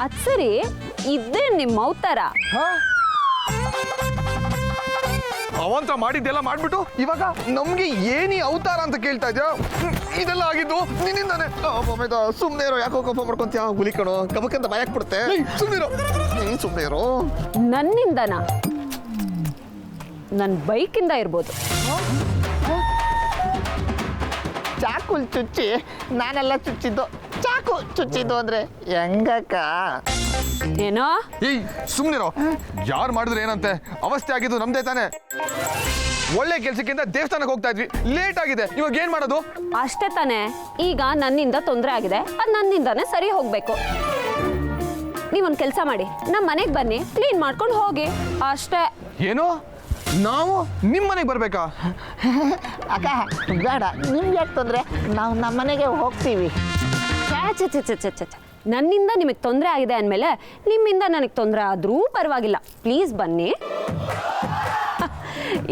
ಅದ್ ಸರಿ, ಇದೇ ನಿಮ್ಮ ಅವತಾರ. ಅವಂತ ಮಾಡಿದ್ದೆಲ್ಲ ಮಾಡ್ಬಿಟ್ಟು ಇವಾಗ ನಮ್ಗೆ ಏನಿ ಅವತಾರ ಅಂತ ಕೇಳ್ತಾ ಇದ್ಯಾ? ಇದೆಲ್ಲ ಆಗಿದ್ದು ನಿನ್ನಿಂದಾನೆ. ಸುಮ್ಮನೆ ಇರೋ, ಯಾಕೋ ಕೋಪ ಮಾಡ್ಕೊಂತೀಯ? ಹುಲಿ ಕಣೋ, ಕಬಕ್ಕಂತ ಭಯಕ್ ಬಿಡುತ್ತೆ. ಸುಮ್ಮನೆ ಇರೋ, ಸುಮ್ಮನೆ ಇರೋ. ನನ್ನಿಂದನಾ? ನನ್ನ ಬೈಕಿಂದ ಇರ್ಬೋದು. ಚಾಕು ಚುಚ್ಚಿ ನಾನೆಲ್ಲ ಚುಚ್ಚಿದ್ದು, ಚಾಕು ಚುಚ್ಚಿದ್ದು ಅಂದ್ರೆ ಹೆಂಗಕ್ಕ? ಏನೋ ಏಯ್ ಸುಮ್ಮನಿರೋ. ಯಾರು ಮಾಡಿದ್ರೆ ಏನಂತೆ? ಅವಸ್ಥೆ ಆಗಿದ್ದು ನಮ್ದೇ ತಾನೆ. ಒಳ್ಳೆ ಕೆಲ್ಸಕ್ಕಿಂತ ದೇವಸ್ಥಾನಕ್ಕೆ ಹೋಗ್ತಾ ಇದ್ವಿ, ಲೇಟ್ ಆಗಿದೆ. ಇವಾಗ ಏನ್ ಮಾಡೋದು? ಅಷ್ಟೇ ತಾನೆ. ಈಗ ನನ್ನಿಂದ ತೊಂದರೆ ಆಗಿದೆ, ಅದು ನನ್ನಿಂದಾನೇ ಸರಿ ಹೋಗ್ಬೇಕು. ನೀವೊಂದು ಕೆಲಸ ಮಾಡಿ, ನಮ್ಮ ಮನೆಗೆ ಬನ್ನಿ, ಕ್ಲೀನ್ ಮಾಡ್ಕೊಂಡು ಹೋಗಿ ಅಷ್ಟೇ. ಏನು, ನಾವು ನಿಮ್ಮ ಮನೆಗೆ ಬರ್ಬೇಕಾ? ಅಕ್ಕ ಬೇಡ, ನಿಮ್ಗೆ ಯಾಕೆ ತೊಂದರೆ? ನಾವು ನಮ್ಮ ಮನೆಗೆ ಹೋಗ್ತೀವಿ. ನನ್ನಿಂದ ನಿಮಗೆ ತೊಂದರೆ ಆಗಿದೆ ಅಂದಮೇಲೆ ನಿಮ್ಮಿಂದ ನನಗೆ ತೊಂದರೆ ಆದರೂ ಪರವಾಗಿಲ್ಲ, ಪ್ಲೀಸ್ ಬನ್ನಿ.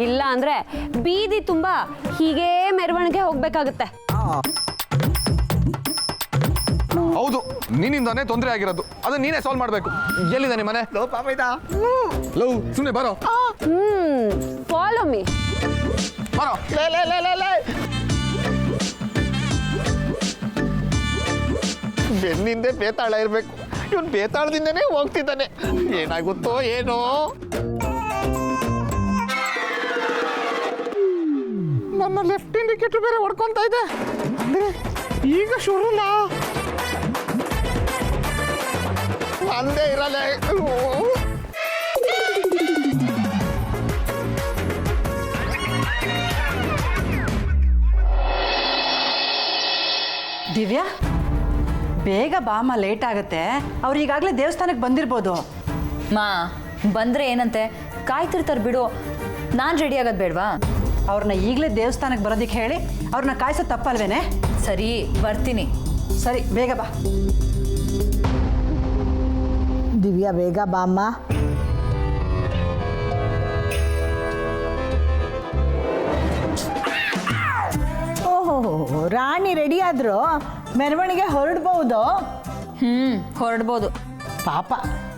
ಇಲ್ಲ ಅಂದರೆ ಬೀದಿ ತುಂಬ ಹೀಗೇ ಮೆರವಣಿಗೆ ಹೋಗ್ಬೇಕಾಗುತ್ತೆ. ಹೌದು, ನಿನ್ನಿಂದಾನೇ ತೊಂದರೆ ಆಗಿರೋದು. ಅದನ್ನ ನೀನೇ ಸಾಲ್ವ್ ಮಾಡಬೇಕು. ಎಲ್ಲಿದೆ ನಿಮ್ಮ ಮನೆ? ಲವ್, ಸುಮ್ಮನೆ ಬರೋ. Follow me. ಬರೋ. ಬೆನ್ನಿಂದೆ ಬೇತಾಳ ಇರಬೇಕು. ಇವನು ಬೇತಾಳದಿಂದನೇ ಹೋಗ್ತಿದ್ದಾನೆ. ಏನಾಗುತ್ತೋ ಏನೋ. ನನ್ನ ಲೆಫ್ಟ್ ಇಂಡಿಕೇಟರ್ ಬೇರೆ ಹೊಡ್ಕೊಂತ ಇದೆ. ಈಗ ಶುರುನಾ? ಅಂದೇ ಇರಲ್ಲ. ದಿವ್ಯಾ, ಬೇಗ ಬಾಮ, ಲೇಟ್ ಆಗುತ್ತೆ. ಅವ್ರು ಈಗಾಗಲೇ ದೇವಸ್ಥಾನಕ್ಕೆ ಬಂದಿರ್ಬೋದು. ಮಾ ಬಂದರೆ ಏನಂತೆ, ಕಾಯ್ತಿರ್ತಾರೆ ಬಿಡು. ನಾನು ರೆಡಿ ಆಗೋದು ಬೇಡವಾ? ಅವ್ರನ್ನ ಈಗಲೇ ದೇವಸ್ಥಾನಕ್ಕೆ ಬರೋದಕ್ಕೆ ಹೇಳಿ ಅವ್ರನ್ನ ಕಾಯಿಸೋದು ತಪ್ಪಲ್ವೇನೆ? ಸರಿ, ಬರ್ತೀನಿ. ಸರಿ, ಬೇಗ ಬಾ. ದಿವ್ಯಾ, ಬೇಗ ಬಾಮ್ಮ. ಓಹೋ, ರಾಣಿ ರೆಡಿ ಆದ್ರು, ಮೆರವಣಿಗೆ ಹೊರಡ್ಬೋದು. ಹೊರಡ್ಬೋದು. ಪಾಪ,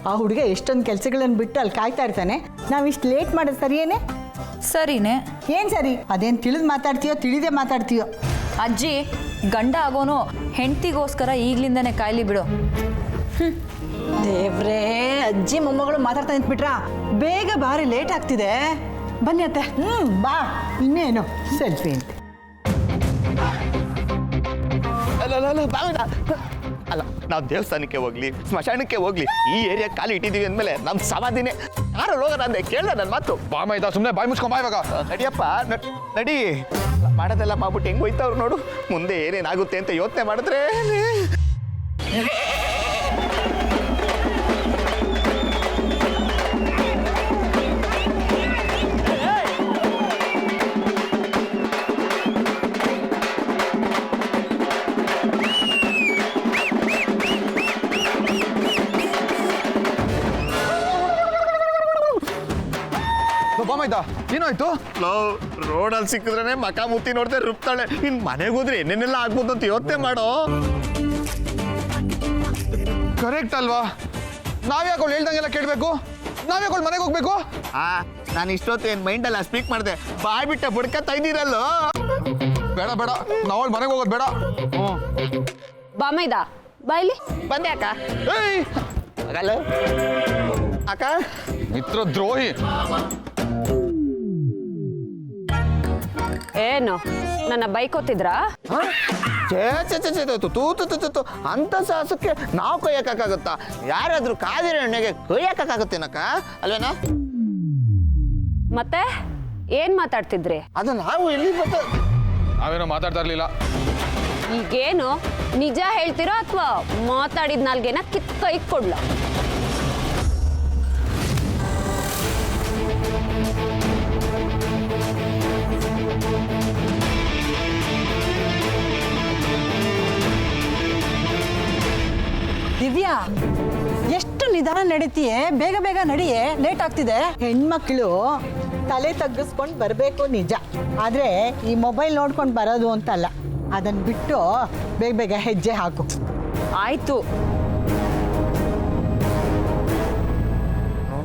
ಆ ಹುಡುಗ ಎಷ್ಟೊಂದು ಕೆಲಸಗಳನ್ನು ಬಿಟ್ಟು ಅಲ್ಲಿ ಕಾಯ್ತಾ ಇರ್ತಾನೆ. ನಾವು ಇಷ್ಟು ಲೇಟ್ ಮಾಡೋದು ಸರಿಯೇನೆ? ಸರಿನೇ. ಏನು ಸರಿ? ಅದೇನು ತಿಳಿದು ಮಾತಾಡ್ತೀಯೋ ತಿಳಿದೇ ಮಾತಾಡ್ತೀಯೋ? ಅಜ್ಜಿ, ಗಂಡ ಆಗೋನು ಹೆಂಡತಿಗೋಸ್ಕರ ಈಗ್ಲಿಂದನೇ ಕಾಯ್ಲಿ ಬಿಡು. ದೇವ್ರೇ, ಅಜ್ಜಿ ಮೊಮ್ಮಗಳು ಮಾತಾಡ್ತಾ ನಿಂತ್ಬಿಟ್ರಾ? ಬೇಗ ಬಾರಿ, ಲೇಟ್ ಆಗ್ತಿದೆ. ಬನ್ನಿ ಅತ್ತೆ. ಬಾ, ಇನ್ನೇನು ಸೆಲ್ಫಿ ಅಂತೆ. ಅಲ್ಲ, ನಾವು ದೇವಸ್ಥಾನಕ್ಕೆ ಹೋಗ್ಲಿ, ಸ್ಮಶಾನಕ್ಕೆ ಹೋಗ್ಲಿ, ಈ ಏರಿಯಾ ಕಾಲು ಇಟ್ಟಿದ್ದೀವಿ ಅಂದಮೇಲೆ ನಮ್ಮ ಸಮಾಧಿನೇ. ಯಾರು ಹೋಗೋಣ ಅಂದೆ, ಕೇಳ್ದ ನನ್ನ ಮಾತು. ಬಾಮ ಇದ್ದ, ಸುಮ್ಮನೆ ಬಾಯಿ ಮುಚ್ಕೊಂಬ ಇವಾಗ. ನಡಿಯಪ್ಪ, ನಡಿ. ಮಾಡೋದೆಲ್ಲ ಮಾಡ್ಬಿಟ್ಟು ಹೆಂಗೆ ಹೋಯ್ತವ್ರು ನೋಡು. ಮುಂದೆ ಏನೇನಾಗುತ್ತೆ ಅಂತ ಯೋಚನೆ ಮಾಡಿದ್ರೆ. ಬಾಮ ಇದ್ದ, ಏನಾಯ್ತು? ರೋಡಲ್ಲಿ ಸಿಕ್ಕಿದ್ರೇನೆ ಮಕ ಮುತ್ತಿ ನೋಡ್ದೆ ರುಬ್ತಾಳೆ. ಇನ್ ಮನೆಗೆ ಹೋದ್ರೆ ಏನೇನೆಲ್ಲ ಆಗ್ಬೋದು ಅಂತ ಯೋಚನೆ ಮಾಡೋ. ಕರೆಕ್ಟ್ ಅಲ್ವಾ? ನಾವ್ಯಾಕೆ ಅವ್ಳು ಹೇಳ್ದಂಗೆಲ್ಲ ಕೇಳಬೇಕು? ನಾವ್ಯಾಕೆ ಅವ್ಳು ಮನೆಗೆ ಹೋಗ್ಬೇಕು? ನಾನು ಇಷ್ಟೊತ್ತು ಏನು ಮೈಂಡಲ್ಲ ಸ್ಪೀಕ್ ಮಾಡಿದೆ, ಬಾಯ್ ಬಿಟ್ಟೆ ಬಡ್ಕತ್ತಾ ಇದ್ದೀರಲ್ಲೋ. ಬೇಡ ಬೇಡ, ನಾವು ಅವಳು ಮನೆಗೆ ಹೋಗೋದು ಬೇಡ. ಬಾಮೈದ, ಬಾಯ್ಲಿ. ಬಂದೆ ಅಕ್ಕ. ಏಯ್ ಆಗಲ್ಲ ಅಕ್ಕ. ಮಿತ್ರ ದ್ರೋಹಿ. ಏನು, ನನ್ನ ಬೈಕೋತಿದ್ರಾ? ಅಂತ ಸಾಹಸಕ್ಕೆ ನಾವು ಕೊಯ್ಯಕ್ಕಾಗುತ್ತಾ? ಯಾರಾದ್ರೂ ಕಾದಿರೋ ಎಣ್ಣೆಗೆ ಕೊಯ್ಯಕ್ಕಾಗುತ್ತೇನಕ್ಕ? ಅಲ್ವೇನಾ? ಮತ್ತೆ ಏನ್ ಮಾತಾಡ್ತಿದ್ರಿ? ಅದು ನಾವು ಎಲ್ಲಿ ನಾವೇನೋ ಮಾತಾಡ್ತಾ ಇರ್ಲಿಲ್ಲ. ಈಗೇನು ನಿಜ ಹೇಳ್ತೀರೋ ಅಥವಾ ಮಾತಾಡಿದ ನಾಲ್ಗೆನ ಕಿತ್ ಕೈ ಕೊಡ್ಲ? ದಿವ್ಯಾ, ಎಷ್ಟು ನಿಧಾನ ನಡೀತೀಯೇ? ಬೇಗ ಬೇಗ ನಡಿಯೇ, ಲೇಟ್ ಆಗ್ತಿದೆ. ಹೆಣ್ಮಕ್ಳು ತಲೆ ತಗ್ಗಿಸ್ಕೊಂಡು ಬರಬೇಕು ನಿಜ, ಆದರೆ ಈ ಮೊಬೈಲ್ ನೋಡ್ಕೊಂಡು ಬರೋದು ಅಂತಲ್ಲ. ಅದನ್ನು ಬಿಟ್ಟು ಬೇಗ ಬೇಗ ಹೆಜ್ಜೆ ಹಾಕು. ಆಯ್ತು,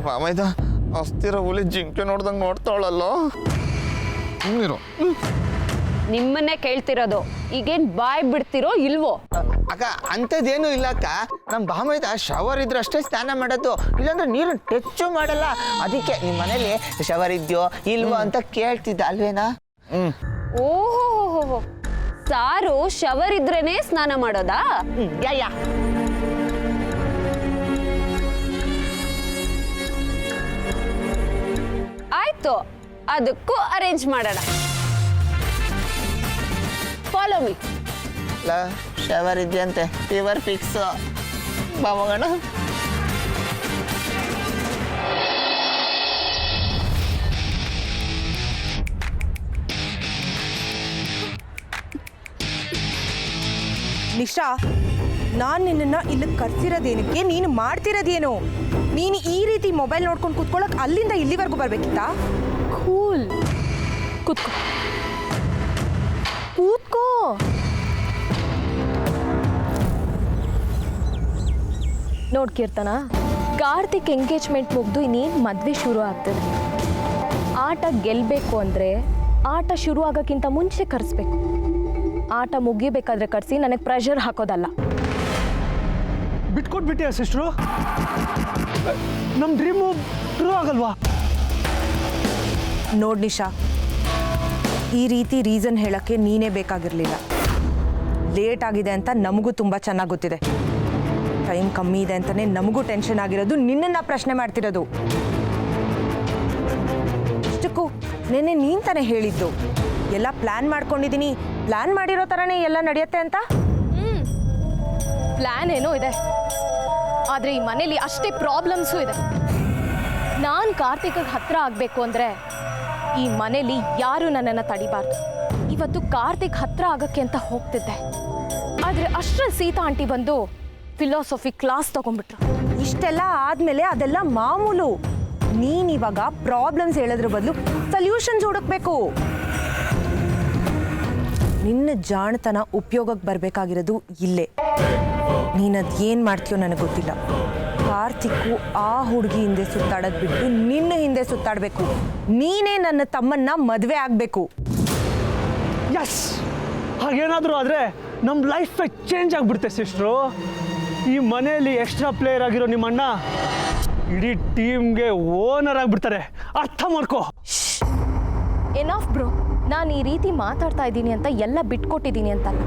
ಬಾಮೈದ ಅಸ್ತಿರ ಹುಲಿ ಜಿಂಕೆ ನೋಡ್ದಂಗೆ ನೋಡ್ತಾಳಲ್ಲ. ನೀರು ನಿಮ್ಮನ್ನೇ ಕೇಳ್ತಿರೋದು, ಈಗೇನ್ ಬಾಯ್ ಬಿಡ್ತಿರೋ ಇಲ್ವೋ? ಅಕ್ಕ ಅಂಥದ್ದೇನು ಇಲ್ಲ ಅಕ್ಕ. ನಮ್ಮ ಬಾಮೈದ ಶವರ್ ಇದ್ರೆ ಅಷ್ಟೇ ಸ್ನಾನ ಮಾಡೋದು, ಇಲ್ಲಾಂದ್ರೆ ನೀರು ಟಚ್ಚು ಮಾಡಲ್ಲ. ಅದಕ್ಕೆ ನಿಮ್ಮ ಮನೇಲಿ ಶವರ್ ಇದೆಯೋ ಇಲ್ವೋ ಅಂತ ಕೇಳ್ತಿದ್ದ ಅಲ್ವೇನಾ? ಓಹೋ, ಸಾರು ಶವರ್ ಇದ್ರೇನೆ ಸ್ನಾನ ಮಾಡೋದಾ? ಯಾ ಆಯ್ತು, ಅದಕ್ಕೂ ಅರೇಂಜ್ ಮಾಡೋಣ. Follow me. ಶವರ್ ಇದೆಯಂತೆ, ಫೀವರ್ ಫಿಕ್ಸ್. ಬಾಮಗಣ ನಿಶಾ, ನಾನು ನಿನ್ನನ್ನು ಇಲ್ಲಿ ಕರ್ಸಿರೋದೇನಕ್ಕೆ, ನೀನು ಮಾಡ್ತಿರೋದೇನು? ನೀನು ಈ ರೀತಿ ಮೊಬೈಲ್ ನೋಡ್ಕೊಂಡು ಕೂತ್ಕೊಳ್ಳೋಕೆ ಅಲ್ಲಿಂದ ಇಲ್ಲಿವರೆಗೂ ಬರಬೇಕಿತ್ತಾ? ಕೂಲ್, ಕೂತ್ಕೋ ಕೂತ್ಕೋ. ನೋಡ್ ಕೀರ್ತನ, ಕಾರ್ತಿಕ್ ಎಂಗೇಜ್ಮೆಂಟ್ ಮುಗ್ದು ಇನ್ನೇನು ಮದುವೆ ಶುರು ಆಗ್ತದೆ. ಆಟ ಗೆಲ್ಲಬೇಕು ಅಂದರೆ ಆಟ ಶುರು ಆಗೋಕ್ಕಿಂತ ಮುಂಚೆ ಕರೆಸ್ಬೇಕು. ಆಟ ಮುಗಿಬೇಕಾದ್ರೆ ಕರೆಸಿ ನನಗೆ ಪ್ರೆಷರ್ ಹಾಕೋದಲ್ಲ. ಬಿಟ್ಕೊಟ್ಬಿಟ್ಟೆ ಸಿಸ್ಟ್ರು, ನಮ್ಮ ಡ್ರೀಮು ಟ್ರೂ ಆಗಲ್ವಾ? ನೋಡ್ ನಿಶಾ, ಈ ರೀತಿ ರೀಸನ್ ಹೇಳೋಕ್ಕೆ ನೀನೇ ಬೇಕಾಗಿರಲಿಲ್ಲ. ಲೇಟ್ ಆಗಿದೆ ಅಂತ ನಮಗೂ ತುಂಬ ಚೆನ್ನಾಗಿ ಗೊತ್ತಿದೆ. ಟೈಮ್ ಕಮ್ಮಿ ಇದೆ ಅಂತಲೇ ನಮಗೂ ಟೆನ್ಷನ್ ಆಗಿರೋದು, ನಿನ್ನನ್ನು ಪ್ರಶ್ನೆ ಮಾಡ್ತಿರೋದು. ಇಷ್ಟಕ್ಕೂ ನೆನ್ನೆ ನೀನು ತಾನೇ ಹೇಳಿದ್ದು ಎಲ್ಲ ಪ್ಲ್ಯಾನ್ ಮಾಡ್ಕೊಂಡಿದ್ದೀನಿ, ಪ್ಲ್ಯಾನ್ ಮಾಡಿರೋ ಥರನೇ ಎಲ್ಲ ನಡೆಯುತ್ತೆ ಅಂತ. ಪ್ಲ್ಯಾನ್ ಏನೋ ಇದೆ, ಆದರೆ ಈ ಮನೇಲಿ ಅಷ್ಟೇ ಪ್ರಾಬ್ಲಮ್ಸು ಇದೆ. ನಾನು ಕಾರ್ತಿಕ್ಗೆ ಹತ್ರ ಆಗಬೇಕು ಅಂದರೆ ಈ ಮನೇಲಿ ಯಾರೂ ನನ್ನನ್ನು ತಡಿಬಾರ್ದು. ಇವತ್ತು ಕಾರ್ತಿಕ್ ಹತ್ರ ಆಗೋಕ್ಕೆ ಅಂತ ಹೋಗ್ತಿದ್ದೆ, ಆದರೆ ಅಷ್ಟರಲ್ಲಿ ಸೀತಾ ಆಂಟಿ ಬಂದು ಫಿಲಾಸಫಿ ಕ್ಲಾಸ್ ತಗೊಂಡ್ಬಿಟ್ರು. ಇಷ್ಟೆಲ್ಲ ಆದಮೇಲೆ ಅದೆಲ್ಲ ಮಾಮೂಲು. ನೀನಿವಾಗ ಪ್ರಾಬ್ಲಮ್ಸ್ ಹೇಳೋದ್ರ ಬದಲು ಸೊಲ್ಯೂಷನ್ಸ್ ಹುಡುಕ್ಬೇಕು. ನಿನ್ನ ಜಾಣತನ ಉಪಯೋಗಕ್ಕೆ ಬರಬೇಕಾಗಿರೋದು ಇಲ್ಲೇ. ನೀನದು ಏನು ಮಾಡ್ತೀಯೋ ನನಗೆ ಗೊತ್ತಿಲ್ಲ. ಕಾರ್ತಿಕ್ಕು ಆ ಹುಡುಗಿ ಹಿಂದೆ ಸುತ್ತಾಡೋದು ಬಿಟ್ಟು ನಿನ್ನ ಹಿಂದೆ ಸುತ್ತಾಡಬೇಕು. ನೀನೇ ನನ್ನ ತಮ್ಮನ್ನ ಮದುವೆ ಆಗಬೇಕು. ಎಸ್, ಹಾಗೇನಾದರೂ ಆದರೆ ನಮ್ಮ ಲೈಫೇ ಚೇಂಜ್ ಆಗಿಬಿಡುತ್ತೆ ಸಿಸ್ಟ್ರು. ಈ ಮನೆಯಲ್ಲಿ ಎಕ್ಸ್ಟ್ರಾ ಪ್ಲೇಯರ್ ಆಗಿರೋ ನಿಮ್ಮಣ್ಣ ಇಡೀ ಟೀಮ್ಗೆ ಓನರ್ ಆಗಿಬಿಡ್ತಾರೆ, ಅರ್ಥ ಮಾಡ್ಕೋ. ಎನಫ್ ಬ್ರೋ, ನಾನು ಈ ರೀತಿ ಮಾತಾಡ್ತಾ ಇದ್ದೀನಿ ಅಂತ ಎಲ್ಲ ಬಿಟ್ಕೊಟ್ಟಿದ್ದೀನಿ ಅಂತಲ್ಲ.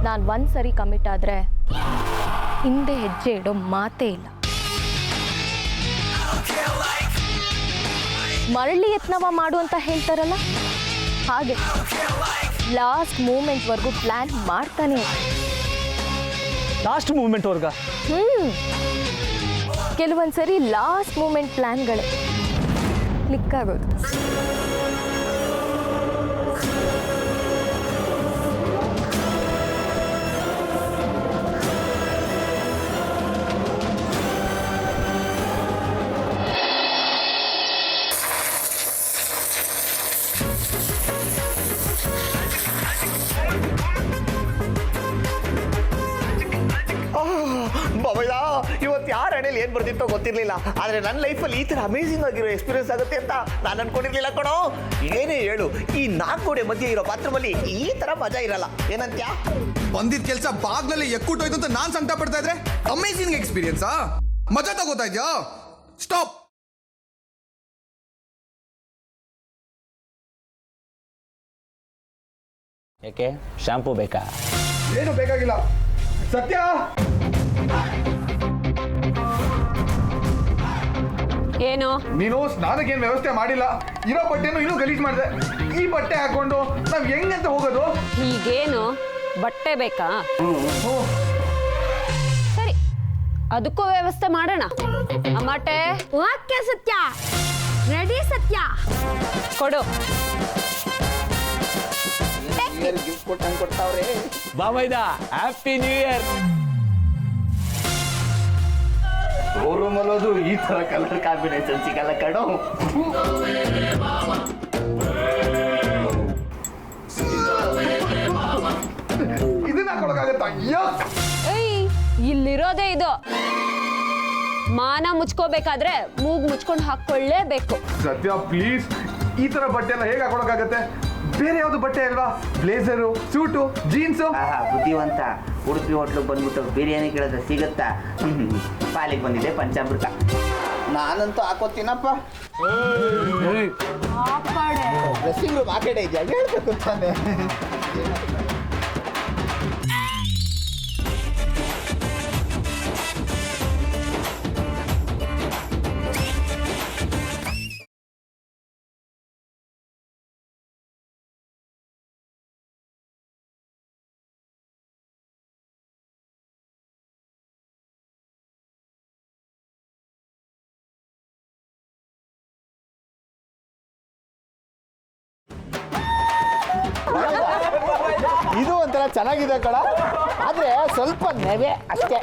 ನಾನು ಒಂದ್ಸರಿ ಕಮಿಟ್ ಆದರೆ ಹಿಂದೆ ಹೆಜ್ಜೆ ಇಡೋ ಮಾತೇ ಇಲ್ಲ. ಮರಳಿ ಯತ್ನವ ಮಾಡು ಅಂತ ಹೇಳ್ತಾರಲ್ಲ, ಹಾಗೆ ಲಾಸ್ಟ್ ಮೂಮೆಂಟ್ವರೆಗೂ ಪ್ಲ್ಯಾನ್ ಮಾಡ್ತಾನೆ. ಲಾಸ್ಟ್ ಮೂಮೆಂಟ್ವರ್ಗ ಕೆಲವೊಂದ್ಸರಿ ಲಾಸ್ಟ್ ಮೂಮೆಂಟ್ ಪ್ಲ್ಯಾನ್ಗಳೇ ಕ್ಲಿಕ್ ಆಗೋದು. ಬಾಬಯ್ಯ, ಇವತ್ತು ಯಾರ ಹಣೆಯಲ್ಲಿ ಏನು ಬರ್ತಿತ್ತೋ ಗೊತ್ತಿರಲಿಲ್ಲ. ಆದರೆ ನನ್ನ ಲೈಫಲ್ಲಿ ಈ ಥರ ಅಮೇಝಿಂಗ್ ಆಗಿರೋ ಎಕ್ಸ್ಪೀರಿಯನ್ಸ್ ಆಗುತ್ತೆ ಅಂತ ನಾನು ಅನ್ಕೊಂಡಿರ್ಲಿಲ್ಲ ಕಣೋ. ಏನೇ ಹೇಳು, ಈ 4 ಗೋಡೆ ಮಧ್ಯೆ ಇರೋ ಬಾತ್ರೂಮಲ್ಲಿ ಈ ಥರ ಮಜಾ ಇರಲ್ಲ. ಏನಂತ್ಯಾ? ಬಂದಿದ್ದ ಕೆಲಸ ಬಾಗ್ಲಲ್ಲಿ ಎಕ್ಕುಟ್ಟೋಯ್ತು ಅಂತ ನಾನು ಸಂಕಟ ಪಡ್ತಾ ಇದ್ರೆ ಅಮೇಸಿಂಗ್ ಎಕ್ಸ್ಪೀರಿಯನ್ಸಾ? ಮಜಾ ತಗೋತಾ ಇದ್ಯಾ? ಸ್ಟಾಪ್. ಯಾಕೆ ಶಾಂಪೂ ಬೇಕಾ? ಏನು ಬೇಕಾಗಿಲ್ಲ. ಸತ್ಯ, ಏನು? ನೀನು ಸ್ನಾನಕ್ಕೇನು ವ್ಯವಸ್ಥೆ ಮಾಡಿಲ್ಲ. ಇರೋ ಬಟ್ಟೆನೂ ಇನ್ನೂ ಗಲೀಜ್ ಮಾಡಿದೆ. ಈ ಬಟ್ಟೆ ಹಾಕೊಂಡು ನಾವ್ ಹೆಂಗಂತ ಹೋಗೋದು? ಈಗೇನು ಬಟ್ಟೆ ಬೇಕಾ? ಸರಿ, ಅದಕ್ಕೂ ವ್ಯವಸ್ಥೆ ಮಾಡೋಣ. ಅಮ್ಮಟೆ, ಓಕೆ ಸತ್ಯ, ರೆಡಿ ಸತ್ಯ, ಕೊಡು. ಗಿಫ್ಟ್ ಕೊಟ್ಟಂಗೆ ಕೊಡ್ತಾವ್ರೆ. ಬಾಬೈದ ಹ್ಯಾಪಿ ನ್ಯೂ ಇಯರ್. ಶೋರೂಮ್ ಅನ್ನೋದು ಈ ಥರ ಕಲರ್ ಕಾಂಬಿನೇಷನ್ ಸಿಗಲ್ಲ ಕಣೋ. ಇದನ್ನ ಹಾಕೊಳಕ್ಕಾಗತ್ತಾ? ಏಯ್, ಇಲ್ಲಿರೋದೇ ಇದು. ಮಾನ ಮುಚ್ಕೋಬೇಕಾದ್ರೆ ಮೂಗ್ ಮುಚ್ಕೊಂಡು ಹಾಕೊಳ್ಳೇಬೇಕು. ಸತ್ಯ ಪ್ಲೀಸ್, ಈ ತರ ಬಟ್ಟೆ ಎಲ್ಲ ಹೇಗೆ ಹಾಕೊಳಕ್ಕಾಗತ್ತೆ? ಬೇರೆ ಯಾವ್ದು ಬಟ್ಟೆ ಅಲ್ವಾ? Blazer, suit, jeans. ಬುದ್ಧಿವಂತ. ಉಡುಪಿ ಹೋಟ್ಲಿಗೆ ಬಂದ್ಬಿಟ್ಟು ಬಿರಿಯಾನಿ ಕೇಳಿದ್ರೆ ಸಿಗುತ್ತಾ? ಪಾಲಿಗೆ ಬಂದಿದೆ ಪಂಚಾಮೃತ. ನಾನಂತೂ ಹಾಕೋತೀನಪ್ಪ. ಡ್ರೆಸ್ಸಿಂಗ್ ರೂಮ್ ಆ ಕಡೆ ಇದೆಯಾ? ಹೇಳ್ಬೇಕು ತಾನೆ. ಇದು ಒಂಥರ ಚೆನ್ನಾಗಿದೆ ಕಣ, ಆದ್ರೆ ಸ್ವಲ್ಪ ನೆವೆ ಅಷ್ಟೇ.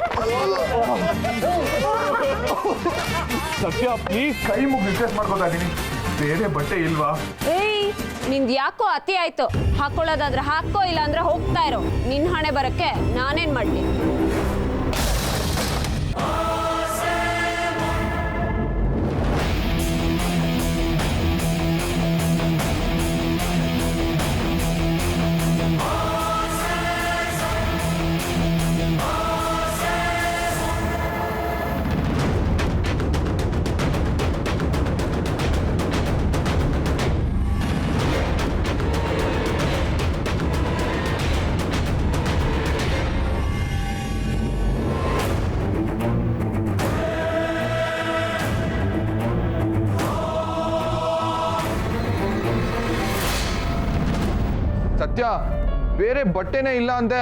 ಸತ್ಯ ಪ್ಲೀಸ್, ಕೈ ಮುಗಿ ರಿಕ್ವೆಸ್ಟ್ ಮಾಡ್ಕೊತಾ ಇದೀನಿ, ಬೇರೆ ಬಟ್ಟೆ ಇಲ್ವಾ? ಏಯ್, ನಿಂದ್ ಯಾಕೋ ಅತಿ ಆಯ್ತು. ಹಾಕೊಳ್ಳೋದಾದ್ರೆ ಹಾಕೋ, ಇಲ್ಲ ಅಂದ್ರೆ ಹೋಗ್ತಾ ಇರೋ. ನಿನ್ ಹಣೆ ಬರಕ್ಕೆ ನಾನೇನ್ ಮಾಡ್ಲಿ? ಸತ್ಯ, ಬೇರೆ ಬಟ್ಟೆನೇ ಇಲ್ಲ ಅಂತೆ.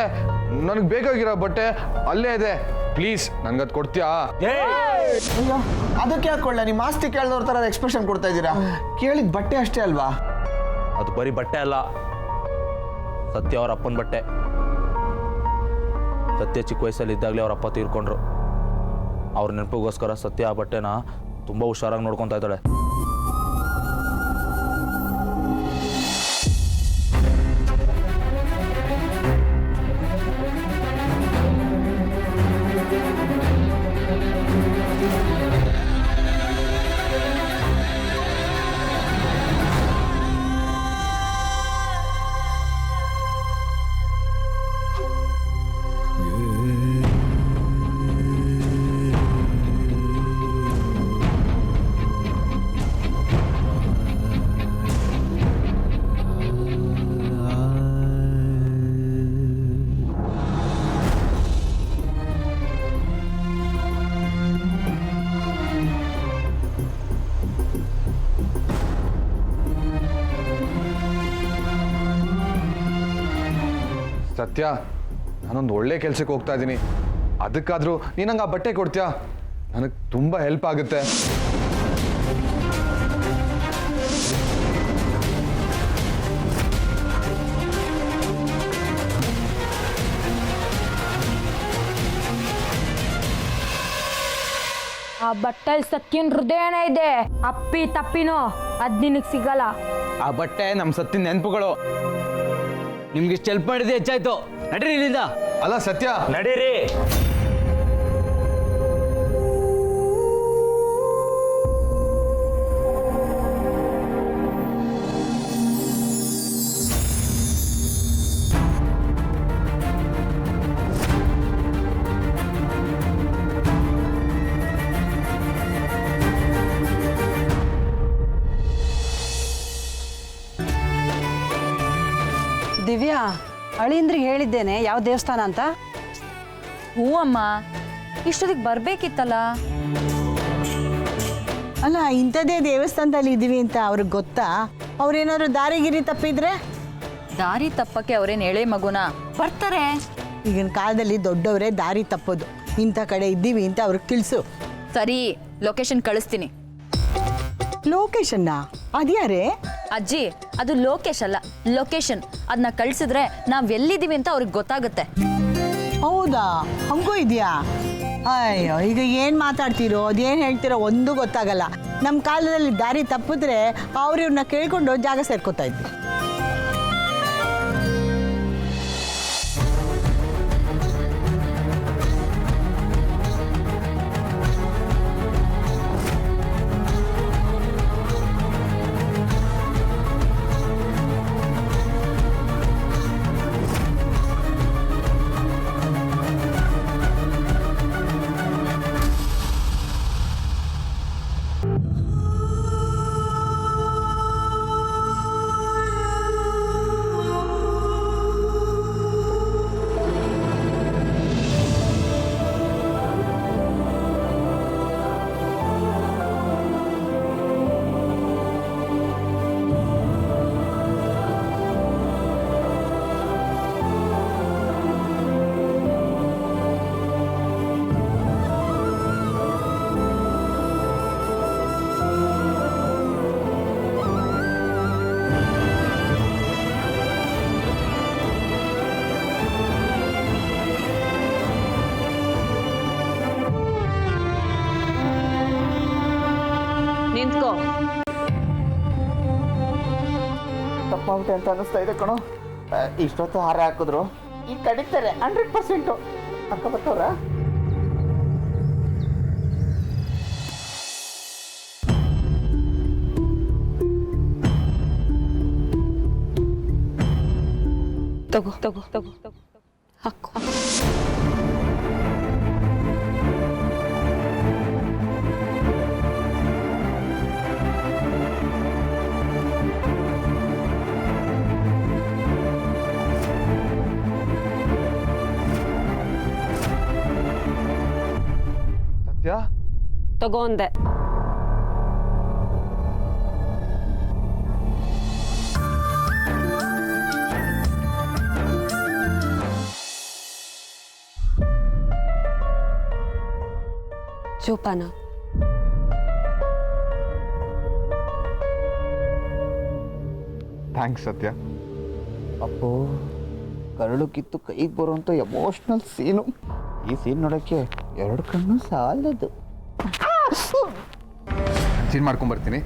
ನನಗೆ ಬೇಕಾಗಿರೋ ಬಟ್ಟೆ ಅಲ್ಲೇ ಇದೆ, ಪ್ಲೀಸ್ ನನ್ಗದ್ ಕೊಡ್ತೀಯಾ? ಅಯ್ಯೋ, ಅದಕ್ಕೆ ಯಾಕೊಳ್ಳ? ನಿಮ್ಮ ಆಸ್ತಿ ಕೇಳಿದವ್ರ ಥರ ಎಕ್ಸ್ಪ್ರೆಷನ್ ಕೊಡ್ತಾ ಇದ್ದೀರಾ? ಕೇಳಿದ ಬಟ್ಟೆ ಅಷ್ಟೇ ಅಲ್ವಾ? ಅದು ಬರೀ ಬಟ್ಟೆ ಅಲ್ಲ, ಸತ್ಯ ಅವ್ರ ಅಪ್ಪನ ಬಟ್ಟೆ. ಸತ್ಯ ಚಿಕ್ಕ ವಯಸ್ಸಲ್ಲಿ ಇದ್ದಾಗಲೇ ಅವ್ರ ಅಪ್ಪ ತೀರ್ಕೊಂಡ್ರು. ಅವ್ರ ನೆನಪಿಗೋಸ್ಕರ ಸತ್ಯ ಆ ಬಟ್ಟೆನ ತುಂಬ ಹುಷಾರಾಗಿ ನೋಡ್ಕೊತಾ ಇದ್ದಾಳೆ. ಸತ್ಯ, ನಾನೊಂದು ಒಳ್ಳೆ ಕೆಲ್ಸಕ್ಕೆ ಹೋಗ್ತಾ ಇದ್ದೀನಿ. ಅದಕ್ಕಾದ್ರೂ ನೀನು ನಂಗೆ ಆ ಬಟ್ಟೆ ಕೊಡ್ತೀಯಾ? ನನಗೆ ತುಂಬ ಹೆಲ್ಪ್ ಆಗುತ್ತೆ. ಆ ಬಟ್ಟೆಲ್ ಸತ್ಯನ್ ಹೃದಯನ ಇದೆ. ಅಪ್ಪಿ ತಪ್ಪಿನೋ ಅದ್ ನಿನಗ್ ಸಿಗಲ್ಲ. ಆ ಬಟ್ಟೆ ನಮ್ಮ ಸತ್ತಿನ ನೆನಪುಗಳು. ನಿಮ್ಗೆ ಇಷ್ಟು ಹೆಲ್ಪ್ ಮಾಡಿದೆ ಹೆಚ್ಚಾಯ್ತು. ನಡೀರಿ ಇಲ್ಲಿಂದ. ಅಲ್ಲ ಸತ್ಯ, ನಡೀರಿ. ದಿವ್ಯಾ, ಅಳಿಂದ್ರಿಗೆ ಹೇಳಿದ್ದೇನೆ ಯಾವ ದೇವಸ್ಥಾನ ಅಂತ. ಹ್ಞೂ ಅಮ್ಮ, ಇಷ್ಟೊತ್ತಿಗೆ ಬರ್ಬೇಕಿತ್ತಲ್ಲ. ಅಲ್ಲ, ಇಂಥದ್ದೇ ದೇವಸ್ಥಾನದಲ್ಲಿ ಇದ್ದೀವಿ ಅಂತ ಅವ್ರಿಗೆ ಗೊತ್ತಾ? ಅವ್ರೇನಾದ್ರು ದಾರಿಗಿರಿ ತಪ್ಪಿದ್ರೆ? ದಾರಿ ತಪ್ಪಕ್ಕೆ ಅವ್ರೇನು ಎಳೆ ಮಗುನ ಬರ್ತಾರೆ. ಈಗಿನ ಕಾಲದಲ್ಲಿ ದೊಡ್ಡವರೇ ದಾರಿ ತಪ್ಪೋದು. ಇಂಥ ಕಡೆ ಇದ್ದೀವಿ ಅಂತ ಅವ್ರಿಗೆ ತಿಳಿಸು. ಸರಿ, ಲೊಕೇಶನ್ ಕಳಿಸ್ತೀನಿ. ಲೊಕೇಶನ್ನ? ಅದ್ಯಾರೇ? ಅಜ್ಜಿ, ಅದು ಲೋಕೇಶ್ ಅಲ್ಲ, ಲೊಕೇಶನ್. ಅದನ್ನ ಕಳಿಸಿದ್ರೆ ನಾವು ಎಲ್ಲಿದ್ದೀವಿ ಅಂತ ಅವ್ರಿಗೆ ಗೊತ್ತಾಗುತ್ತೆ. ಹೌದಾ? ಹಂಗೂ ಇದೆಯಾ? ಅಯ್ಯೋ, ಈಗ ಏನು ಮಾತಾಡ್ತೀರೋ ಅದೇನು ಹೇಳ್ತೀರೋ ಒಂದು ಗೊತ್ತಾಗಲ್ಲ. ನಮ್ಮ ಕಾಲದಲ್ಲಿ ದಾರಿ ತಪ್ಪಿದ್ರೆ ಅವ್ರನ್ನ ಕೇಳ್ಕೊಂಡು ಜಾಗ ಸೇರ್ಕೋತಾ ಇದ್ವಿ. ಮಾಡ್ಬಿಟ್ಟೆ ಅಂತ ಅನ್ನಿಸ್ತಾ ಇದೆ ಕಣೋ. ಇಷ್ಟೊತ್ತು ಹಾರ ಹಾಕಿದ್ರು ಈಗ ಕಡಿತಾರೆ 100%. ಅಕ್ಕ ಬರ್ತವ್ರ? ತಗೋ ತಗೋ ತಗೋ ತಗೋ ಹಾಕು. ಸತ್ಯ ತಗೋ ಅಂದೆ. ಜೋಪಾನ. ಥ್ಯಾಂಕ್ಸ್ ಸತ್ಯ. ಅಪ್ಪೋ, ಕರಳು ಕಿತ್ತು ಕೈಗೆ ಬರುವಂಥ ಎಮೋಷ್ನಲ್ ಸೀನು. ಈ ಸೀನ್ ನೋಡೋಕ್ಕೆ 2 ಕಣ್ಣು ಸಾಲದು. ಚೇಂಜ್ ಮಾಡ್ಕೊಂಬರ್ತೀನಿ.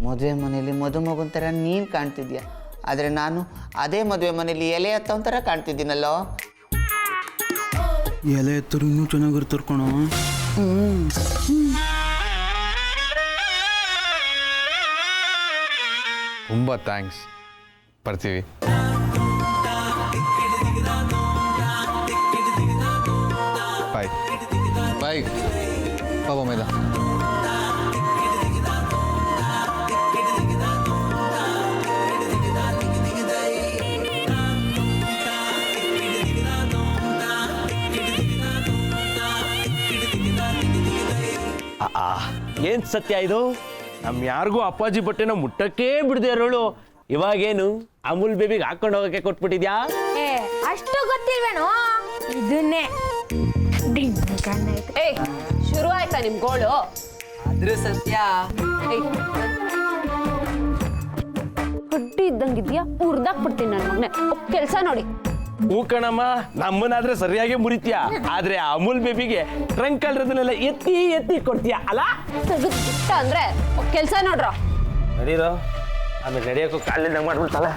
ಮದುವೆ ಮನೇಲಿ ಮದುಮಗನ ಥರ ನೀನು ಕಾಣ್ತಿದ್ಯಾ, ಆದರೆ ನಾನು ಅದೇ ಮದುವೆ ಮನೇಲಿ ಎಲೆ ಹತ್ತವನ ಥರ ಕಾಣ್ತಿದ್ದೀನಲ್ಲೋ. ಎಲೆ ಎತ್ತರು ಇನ್ನೂ ಚೆನ್ನಾಗಿರ್ತಾರೆ ಕಣೋ. ತುಂಬ ಥ್ಯಾಂಕ್ಸ್. ಬರ್ತೀವಿ. ಬಾಯ್ ಬಾಯ್ ಬಾಬಾ ಮೇದ. ಏನ್ ಸತ್ಯ ಇದು? ನಮ್ ಯಾರಿಗೂ ಅಪ್ಪಾಜಿ ಬಟ್ಟೆನ ಮುಟ್ಟಕ್ಕೆ ಬಿಡದೆ ಇರೋಳು ಇವಾಗೇನು ಅಮೂಲ್ ಬೇಬಿಗೆ ಹಾಕೊಂಡು ಹೋಗಕ್ಕೆ ಕೊಟ್ಬಿಟ್ಟಿದ್ಯಾ? ಅಷ್ಟು ಗೊತ್ತಿಲ್ವೇನೋ ಇದನ್ನೇ. ಏಯ್, ಶುರು ಆಯ್ತಾ ನಿಮ್ ಗೋಳು? ಆದ್ರೆ ಸತ್ಯ ಕಡ್ಡಿ ಇದ್ದಂಗಿದ್ಯಾ, ಉರ್ದಾಕ್ಬಿಡ್ತೀನಿ ನನ್ನ ಮಗನೆ. ಕೆಲಸ ನೋಡಿ. ಹೂ ಕಣಮ್ಮ, ನಮ್ಮನ್ನಾದ್ರೆ ಸರಿಯಾಗಿ ಮುರಿತೀಯ, ಆದ್ರೆ ಅಮೂಲ್ ಬೇಬಿಗೆ ಟ್ರಂಕ್ ಅಲ್ರದನ್ನೆಲ್ಲ ಎತ್ತಿ ಎತ್ತಿ ಕೊಡ್ತೀಯ ಅಲ್ಲ? ತೆಗೆದ್ಬಿಟ್ಟ ಅಂದ್ರೆ ಕೆಲಸ ನೋಡ್ರ. ನಡೀರೋ, ಆಮೇಲೆ ನಡೆಯೋಕ್ಕೂ ಕಾಲಿಂದ ಮಾಡ್ಬಿಡ್ತಲ್ಲ.